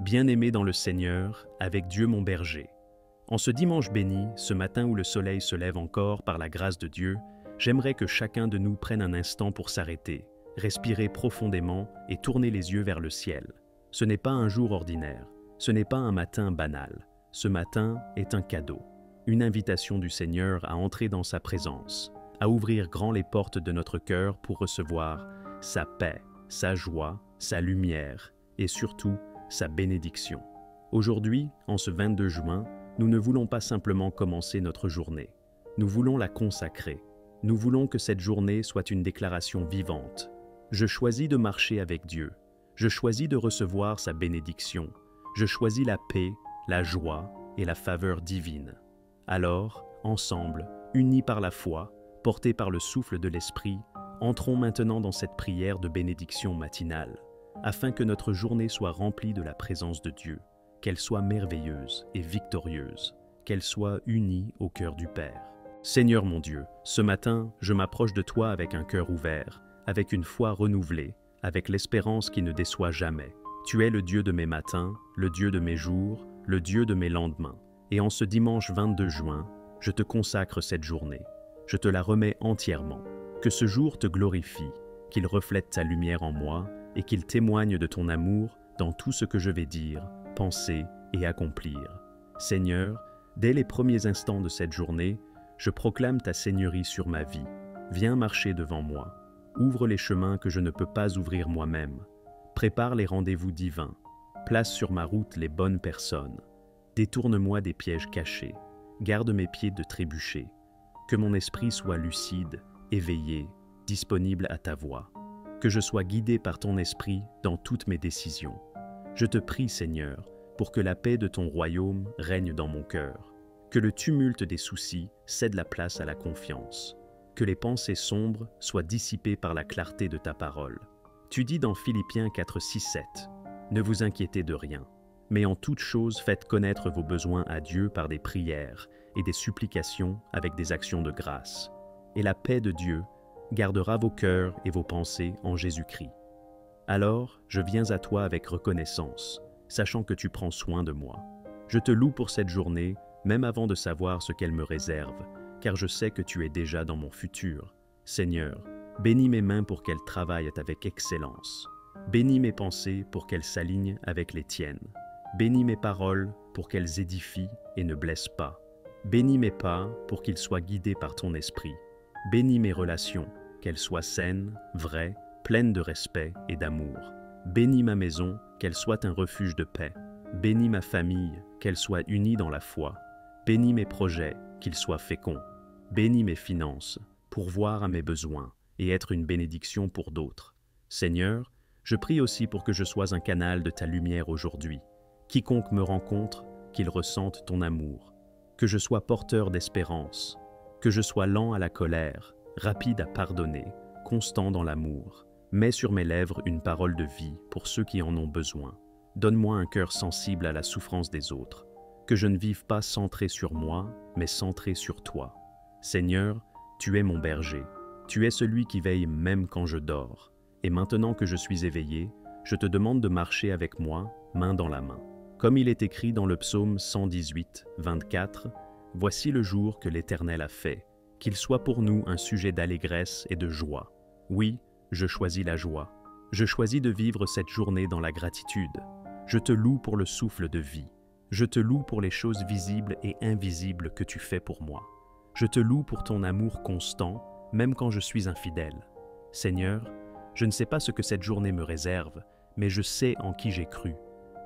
Bien-aimé dans le Seigneur, avec Dieu mon berger. En ce dimanche béni, ce matin où le soleil se lève encore par la grâce de Dieu, j'aimerais que chacun de nous prenne un instant pour s'arrêter, respirer profondément et tourner les yeux vers le ciel. Ce n'est pas un jour ordinaire, ce n'est pas un matin banal. Ce matin est un cadeau, une invitation du Seigneur à entrer dans sa présence, à ouvrir grand les portes de notre cœur pour recevoir sa paix, sa joie, sa lumière et surtout sa bénédiction. Aujourd'hui, en ce 22 juin, nous ne voulons pas simplement commencer notre journée. Nous voulons la consacrer. Nous voulons que cette journée soit une déclaration vivante. Je choisis de marcher avec Dieu. Je choisis de recevoir sa bénédiction. Je choisis la paix, la joie et la faveur divine. Alors, ensemble, unis par la foi, portés par le souffle de l'Esprit, entrons maintenant dans cette prière de bénédiction matinale, afin que notre journée soit remplie de la présence de Dieu, qu'elle soit merveilleuse et victorieuse, qu'elle soit unie au cœur du Père. Seigneur mon Dieu, ce matin, je m'approche de toi avec un cœur ouvert, avec une foi renouvelée, avec l'espérance qui ne déçoit jamais. Tu es le Dieu de mes matins, le Dieu de mes jours, le Dieu de mes lendemains. Et en ce dimanche 22 juin, je te consacre cette journée. Je te la remets entièrement. Que ce jour te glorifie, qu'il reflète ta lumière en moi et qu'il témoigne de ton amour dans tout ce que je vais dire, penser et accomplir. Seigneur, dès les premiers instants de cette journée, je proclame ta seigneurie sur ma vie. Viens marcher devant moi. Ouvre les chemins que je ne peux pas ouvrir moi-même. Prépare les rendez-vous divins. Place sur ma route les bonnes personnes. Détourne-moi des pièges cachés. Garde mes pieds de trébucher. Que mon esprit soit lucide, éveillé, disponible à ta voix. Que je sois guidé par ton esprit dans toutes mes décisions. Je te prie, Seigneur, pour que la paix de ton royaume règne dans mon cœur. Que le tumulte des soucis cède la place à la confiance. Que les pensées sombres soient dissipées par la clarté de ta parole. Tu dis dans Philippiens 4, 6, 7, « Ne vous inquiétez de rien, mais en toute chose faites connaître vos besoins à Dieu par des prières et des supplications avec des actions de grâce. Et la paix de Dieu gardera vos cœurs et vos pensées en Jésus-Christ. Alors, je viens à toi avec reconnaissance, sachant que tu prends soin de moi. Je te loue pour cette journée, même avant de savoir ce qu'elle me réserve, car je sais que tu es déjà dans mon futur. Seigneur, bénis mes mains pour qu'elles travaillent avec excellence. Bénis mes pensées pour qu'elles s'alignent avec les tiennes. Bénis mes paroles pour qu'elles édifient et ne blessent pas. Bénis mes pas pour qu'ils soient guidés par ton esprit. Bénis mes relations, qu'elles soient saines, vraies, pleines de respect et d'amour. Bénis ma maison, qu'elle soit un refuge de paix. Bénis ma famille, qu'elle soit unie dans la foi. Bénis mes projets, qu'ils soient féconds. Bénis mes finances, pourvoir à mes besoins et être une bénédiction pour d'autres. Seigneur, je prie aussi pour que je sois un canal de ta lumière aujourd'hui. Quiconque me rencontre, qu'il ressente ton amour. Que je sois porteur d'espérance. Que je sois lent à la colère, rapide à pardonner, constant dans l'amour. Mets sur mes lèvres une parole de vie pour ceux qui en ont besoin. Donne-moi un cœur sensible à la souffrance des autres. Que je ne vive pas centré sur moi, mais centré sur toi. Seigneur, tu es mon berger. Tu es celui qui veille même quand je dors. Et maintenant que je suis éveillé, je te demande de marcher avec moi, main dans la main. Comme il est écrit dans le psaume 118, 24, « Voici le jour que l'Éternel a fait, qu'il soit pour nous un sujet d'allégresse et de joie. Oui, je choisis la joie. Je choisis de vivre cette journée dans la gratitude. Je te loue pour le souffle de vie. Je te loue pour les choses visibles et invisibles que tu fais pour moi. Je te loue pour ton amour constant, même quand je suis infidèle. Seigneur, je ne sais pas ce que cette journée me réserve, mais je sais en qui j'ai cru.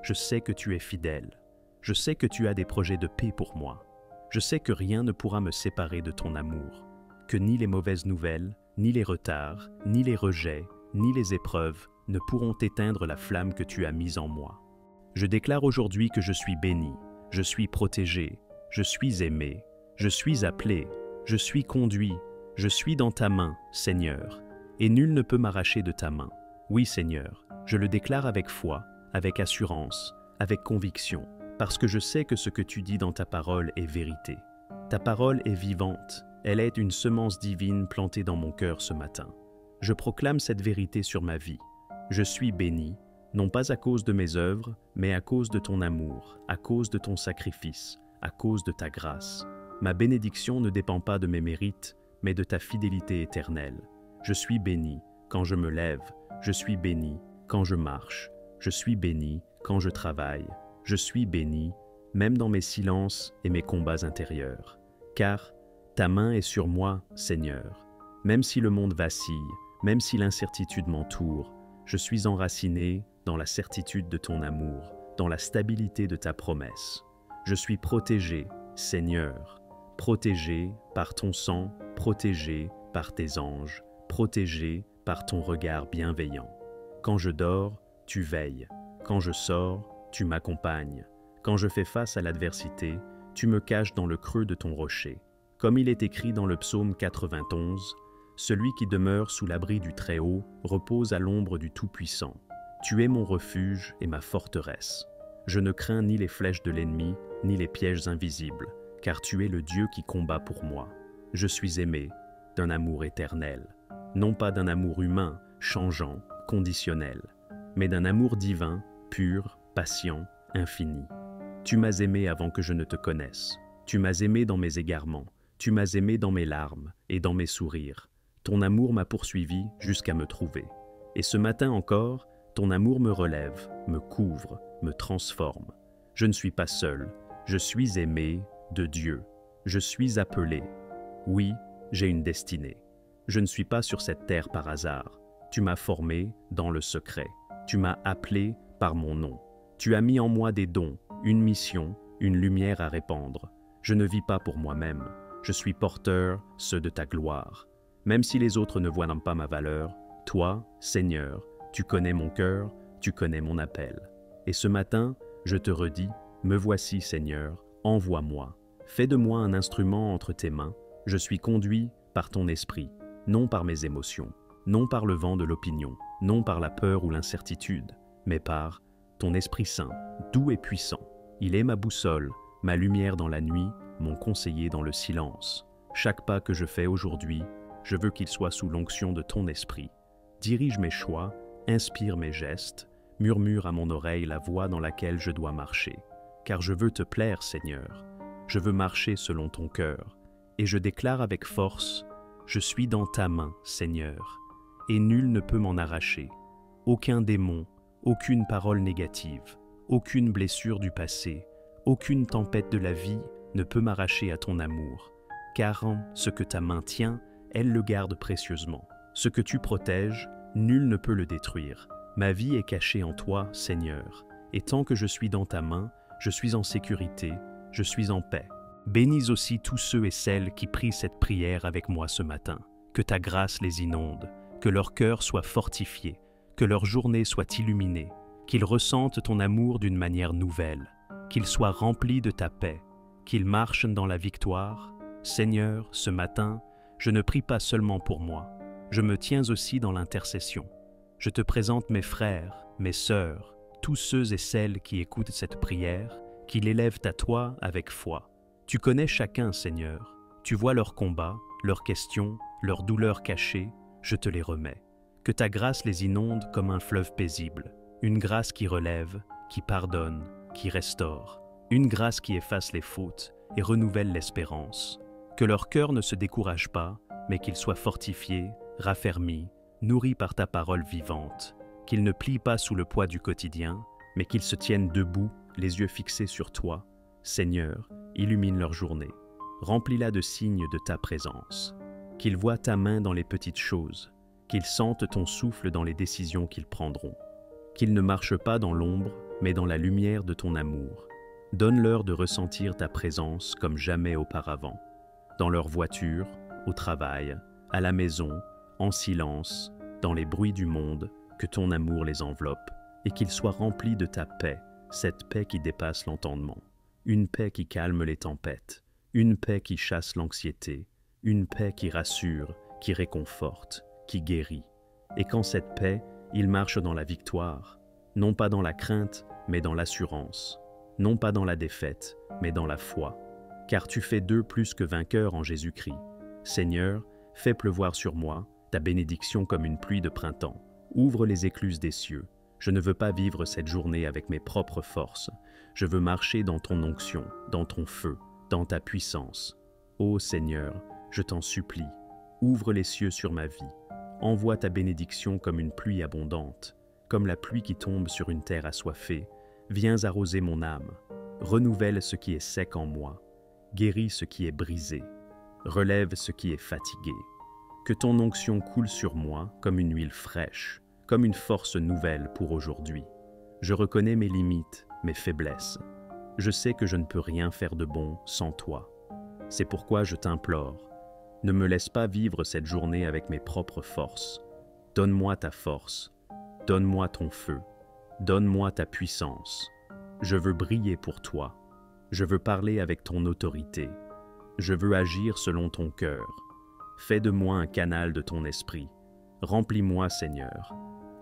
Je sais que tu es fidèle. Je sais que tu as des projets de paix pour moi. Je sais que rien ne pourra me séparer de ton amour, que ni les mauvaises nouvelles, ni les retards, ni les rejets, ni les épreuves ne pourront éteindre la flamme que tu as mise en moi. Je déclare aujourd'hui que je suis béni, je suis protégé, je suis aimé, je suis appelé, je suis conduit, je suis dans ta main, Seigneur, et nul ne peut m'arracher de ta main. Oui, Seigneur, je le déclare avec foi, avec assurance, avec conviction, parce que je sais que ce que tu dis dans ta parole est vérité. Ta parole est vivante, elle est une semence divine plantée dans mon cœur ce matin. Je proclame cette vérité sur ma vie. Je suis béni, non pas à cause de mes œuvres, mais à cause de ton amour, à cause de ton sacrifice, à cause de ta grâce. Ma bénédiction ne dépend pas de mes mérites, mais de ta fidélité éternelle. Je suis béni quand je me lève, je suis béni quand je marche, je suis béni quand je travaille, je suis béni même dans mes silences et mes combats intérieurs. Car ta main est sur moi, Seigneur. Même si le monde vacille, même si l'incertitude m'entoure, je suis enraciné dans la certitude de ton amour, dans la stabilité de ta promesse. Je suis protégé, Seigneur, protégé par ton sang, protégé par tes anges, protégé par ton regard bienveillant. Quand je dors, tu veilles. Quand je sors, tu m'accompagnes. Quand je fais face à l'adversité, tu me caches dans le creux de ton rocher. Comme il est écrit dans le psaume 91, « Celui qui demeure sous l'abri du Très-Haut repose à l'ombre du Tout-Puissant. Tu es mon refuge et ma forteresse. Je ne crains ni les flèches de l'ennemi, ni les pièges invisibles, car tu es le Dieu qui combat pour moi. Je suis aimé d'un amour éternel, non pas d'un amour humain, changeant, conditionnel, mais d'un amour divin, pur, patient, infini. Tu m'as aimé avant que je ne te connaisse. Tu m'as aimé dans mes égarements. Tu m'as aimé dans mes larmes et dans mes sourires. Ton amour m'a poursuivi jusqu'à me trouver. Et ce matin encore, ton amour me relève, me couvre, me transforme. Je ne suis pas seul. Je suis aimé de Dieu. Je suis appelé. Oui, j'ai une destinée. Je ne suis pas sur cette terre par hasard. Tu m'as formé dans le secret. Tu m'as appelé par mon nom. Tu as mis en moi des dons, une mission, une lumière à répandre. Je ne vis pas pour moi-même. Je suis porteur, ceux de ta gloire. Même si les autres ne voient pas ma valeur, toi, Seigneur, tu connais mon cœur, tu connais mon appel. Et ce matin, je te redis, me voici, Seigneur, envoie-moi. Fais de moi un instrument entre tes mains. Je suis conduit par ton esprit, non par mes émotions, non par le vent de l'opinion, non par la peur ou l'incertitude, mais par ton Esprit Saint, doux et puissant. Il est ma boussole, ma lumière dans la nuit, mon conseiller dans le silence. Chaque pas que je fais aujourd'hui, je veux qu'il soit sous l'onction de ton esprit. Dirige mes choix, inspire mes gestes, murmure à mon oreille la voie dans laquelle je dois marcher. Car je veux te plaire, Seigneur. Je veux marcher selon ton cœur. Et je déclare avec force, je suis dans ta main, Seigneur, et nul ne peut m'en arracher. Aucun démon, aucune parole négative, aucune blessure du passé, aucune tempête de la vie ne peut m'arracher à ton amour, car ce que ta main tient, elle le garde précieusement. Ce que tu protèges, nul ne peut le détruire. Ma vie est cachée en toi, Seigneur, et tant que je suis dans ta main, je suis en sécurité, je suis en paix. Bénis aussi tous ceux et celles qui prient cette prière avec moi ce matin. Que ta grâce les inonde, que leur cœur soit fortifié, que leur journée soit illuminée, qu'ils ressentent ton amour d'une manière nouvelle, qu'ils soient remplis de ta paix, qu'ils marchent dans la victoire. Seigneur, ce matin, je ne prie pas seulement pour moi, je me tiens aussi dans l'intercession. Je te présente mes frères, mes sœurs, tous ceux et celles qui écoutent cette prière, qui l'élèvent à toi avec foi. Tu connais chacun, Seigneur, tu vois leurs combats, leurs questions, leurs douleurs cachées, je te les remets. Que ta grâce les inonde comme un fleuve paisible, une grâce qui relève, qui pardonne, qui restaure, une grâce qui efface les fautes et renouvelle l'espérance. Que leur cœur ne se décourage pas, mais qu'il soit fortifié, raffermi, nourri par ta parole vivante, qu'ils ne plient pas sous le poids du quotidien, mais qu'ils se tiennent debout, les yeux fixés sur toi. Seigneur, illumine leur journée, remplis-la de signes de ta présence, qu'ils voient ta main dans les petites choses, qu'ils sentent ton souffle dans les décisions qu'ils prendront, qu'ils ne marchent pas dans l'ombre, mais dans la lumière de ton amour. Donne-leur de ressentir ta présence comme jamais auparavant, dans leur voiture, au travail, à la maison, en silence, dans les bruits du monde, que ton amour les enveloppe, et qu'ils soient remplis de ta paix, cette paix qui dépasse l'entendement, une paix qui calme les tempêtes, une paix qui chasse l'anxiété, une paix qui rassure, qui réconforte, qui guérit. Et qu'en cette paix, ils marchent dans la victoire, non pas dans la crainte, mais dans l'assurance, non pas dans la défaite, mais dans la foi. Car tu fais d'eux plus que vainqueurs en Jésus-Christ. Seigneur, fais pleuvoir sur moi ta bénédiction comme une pluie de printemps. Ouvre les écluses des cieux. Je ne veux pas vivre cette journée avec mes propres forces. Je veux marcher dans ton onction, dans ton feu, dans ta puissance. Ô Seigneur, je t'en supplie, ouvre les cieux sur ma vie. Envoie ta bénédiction comme une pluie abondante, comme la pluie qui tombe sur une terre assoiffée. Viens arroser mon âme. Renouvelle ce qui est sec en moi. Guéris ce qui est brisé. Relève ce qui est fatigué. Que ton onction coule sur moi comme une huile fraîche, comme une force nouvelle pour aujourd'hui. Je reconnais mes limites, mes faiblesses. Je sais que je ne peux rien faire de bon sans toi. C'est pourquoi je t'implore, ne me laisse pas vivre cette journée avec mes propres forces. Donne-moi ta force, donne-moi ton feu, donne-moi ta puissance. Je veux briller pour toi, je veux parler avec ton autorité, je veux agir selon ton cœur. Fais de moi un canal de ton esprit. Remplis-moi, Seigneur.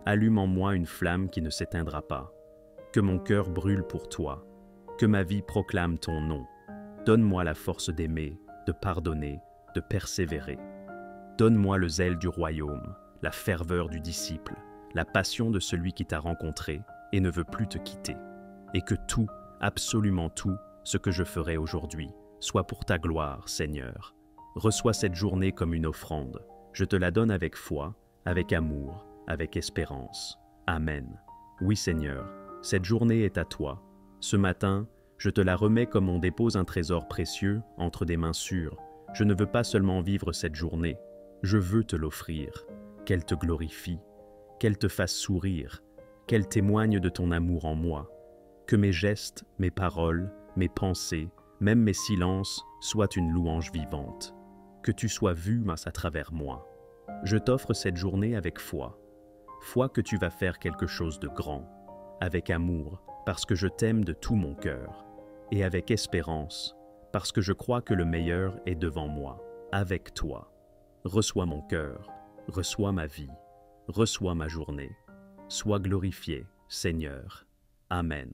Allume en moi une flamme qui ne s'éteindra pas. Que mon cœur brûle pour toi. Que ma vie proclame ton nom. Donne-moi la force d'aimer, de pardonner, de persévérer. Donne-moi le zèle du royaume, la ferveur du disciple, la passion de celui qui t'a rencontré et ne veut plus te quitter. Et que tout, absolument tout, ce que je ferai aujourd'hui, soit pour ta gloire, Seigneur. Reçois cette journée comme une offrande. Je te la donne avec foi, avec amour, avec espérance. Amen. Oui, Seigneur, cette journée est à toi. Ce matin, je te la remets comme on dépose un trésor précieux entre des mains sûres. Je ne veux pas seulement vivre cette journée, je veux te l'offrir. Qu'elle te glorifie, qu'elle te fasse sourire, qu'elle témoigne de ton amour en moi. Que mes gestes, mes paroles, mes pensées, même mes silences soient une louange vivante. Que tu sois vu à travers moi. Je t'offre cette journée avec foi. Foi que tu vas faire quelque chose de grand, avec amour, parce que je t'aime de tout mon cœur, et avec espérance, parce que je crois que le meilleur est devant moi, avec toi. Reçois mon cœur, reçois ma vie, reçois ma journée. Sois glorifié, Seigneur. Amen.